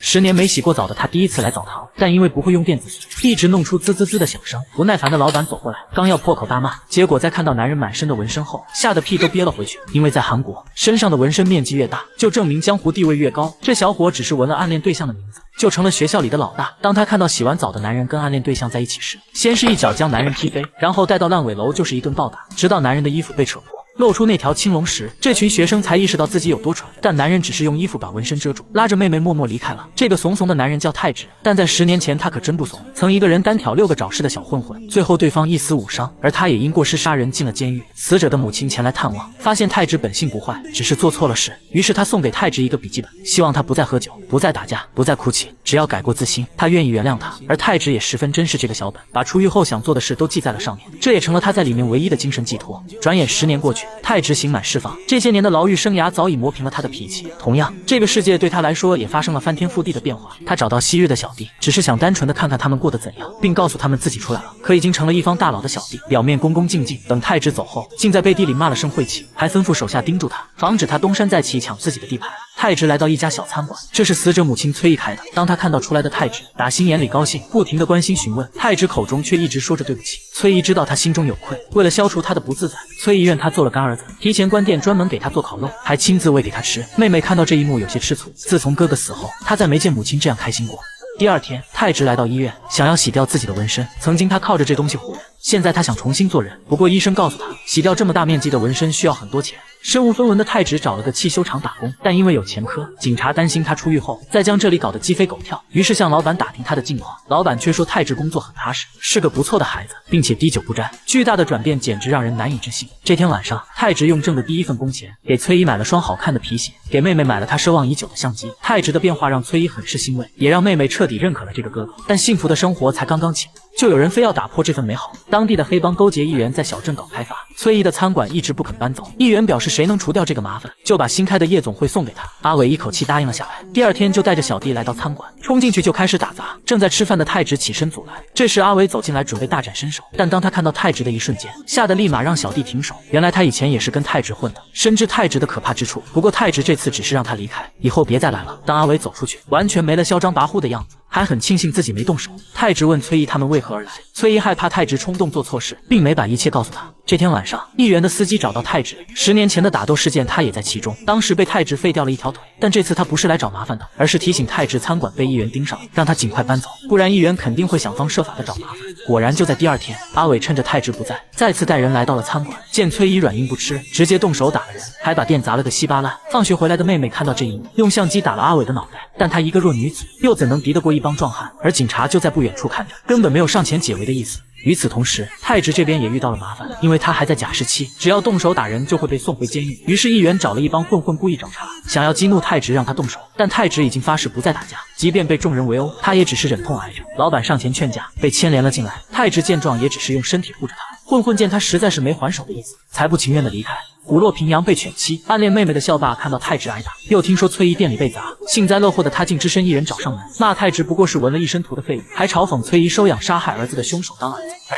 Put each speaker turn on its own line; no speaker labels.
10年没洗过澡的他第一次来澡堂，但因为不会用电子水，一直弄出滋滋滋的响声。不耐烦的老板走过来，刚要破口大骂，结果在看到男人满身的纹身后，吓得屁都憋了回去。因为在韩国，身上的纹身面积越大，就证明江湖地位越高。这小伙只是纹了暗恋对象的名字，就成了学校里的老大。当他看到洗完澡的男人跟暗恋对象在一起时，先是一脚将男人踢飞，然后带到烂尾楼就是一顿暴打，直到男人的衣服被扯破，露出那条青龙时，这群学生才意识到自己有多蠢。但男人只是用衣服把纹身遮住，拉着妹妹默默离开了。这个怂怂的男人叫泰直，但在10年前他可真不怂，曾一个人单挑6个找事的小混混，最后对方一死5伤，而他也因过失杀人进了监狱。死者的母亲前来探望，发现泰直本性不坏，只是做错了事，于是他送给泰直一个笔记本，希望他不再喝酒，不再打架，不再哭泣，只要改过自新，他愿意原谅他。而泰直也十分珍视这个小本，把出狱后想做的事都记在了上面，这也成了他在里面唯一的精神寄托。转眼10年过去，泰直刑满释放，这些年的牢狱生涯早已磨平了他的脾气。同样，这个世界对他来说也发生了翻天覆地的变化。他找到昔日的小弟，只是想单纯的看看他们过得怎样，并告诉他们自己出来了。可已经成了一方大佬的小弟，表面恭恭敬敬，等泰直走后，竟在背地里骂了声晦气，还吩咐手下盯住他，防止他东山再起抢自己的地盘。泰直来到一家小餐馆，这是死者母亲崔姨开的。当他看到出来的泰直，打心眼里高兴，不停的关心询问，泰直口中却一直说着对不起。崔姨知道他心中有愧，为了消除他的不自在，崔姨愿他做了干儿子，提前关店专门给他做烤肉，还亲自喂给他吃。妹妹看到这一幕有些吃醋，自从哥哥死后，她再没见母亲这样开心过。第2天，泰直来到医院，想要洗掉自己的纹身。曾经他靠着这东西唬人，现在他想重新做人。不过医生告诉他，洗掉这么大面积的纹身需要很多钱。身无分文的泰直找了个汽修厂打工，但因为有前科，警察担心他出狱后再将这里搞得鸡飞狗跳，于是向老板打听他的近况。老板却说泰直工作很踏实，是个不错的孩子，并且滴酒不沾。巨大的转变简直让人难以置信。这天晚上，泰直用挣的第1份工钱给崔姨买了双好看的皮鞋，给妹妹买了她奢望已久的相机。泰直的变化让崔姨很是欣慰，也让妹妹彻底认可了这个哥哥。但幸福的生活才刚刚起步，就有人非要打破这份美好。当地的黑帮勾结议员在小镇搞开发，崔姨的餐馆一直不肯搬走。议员表示谁能除掉这个麻烦，就把新开的夜总会送给他。阿伟一口气答应了下来。第2天就带着小弟来到餐馆，冲进去就开始打砸。正在吃饭的泰直起身阻拦，这时阿伟走进来准备大展身手，但当他看到泰直的一瞬间，吓得立马让小弟停手。原来他以前也是跟泰直混的，深知泰直的可怕之处。不过泰直这次只是让他离开，以后别再来了。当阿伟走出去，完全没了嚣张跋扈的样子，还很庆幸自己没动手。泰直问崔姨他们为何而来，崔姨害怕泰直冲动做错事，并没把一切告诉他。这天晚上，议员的司机找到泰直，10年前的打斗事件他也在其中，当时被泰直废掉了一条腿。但这次他不是来找麻烦的，而是提醒泰直餐馆被议员盯上了，让他尽快搬走，不然议员肯定会想方设法的找麻烦。果然就在第2天，阿伟趁着泰直不在，再次带人来到了餐馆，见崔姨软硬不吃，直接动手打了人，还把店砸了个稀巴烂。放学回来的妹妹看到这一幕，用相机打了阿伟的脑袋，但她一个弱女子，又怎能敌得过一帮壮汉？而警察就在不远处看着，根本没有上前解围的意思。与此同时，泰直这边也遇到了麻烦，因为他还在假释期，只要动手打人就会被送回监狱。于是议员找了一帮混混故意找茬，想要激怒泰直让他动手，但泰直已经发誓不再打架，即便被众人围殴，他也只是忍痛挨着。老板上前劝架，被牵连了进来。泰直见状也只是用身体护着他，混混见他实在是没还手的意思，才不情愿的离开。虎落平阳被犬欺，暗恋妹妹的校霸看到泰直挨打，又听说崔姨店里被砸，幸灾乐祸的他竟只身一人找上门，骂泰直不过是纹了一身图的废物，还嘲讽崔姨收养杀害儿子的凶手当儿子。而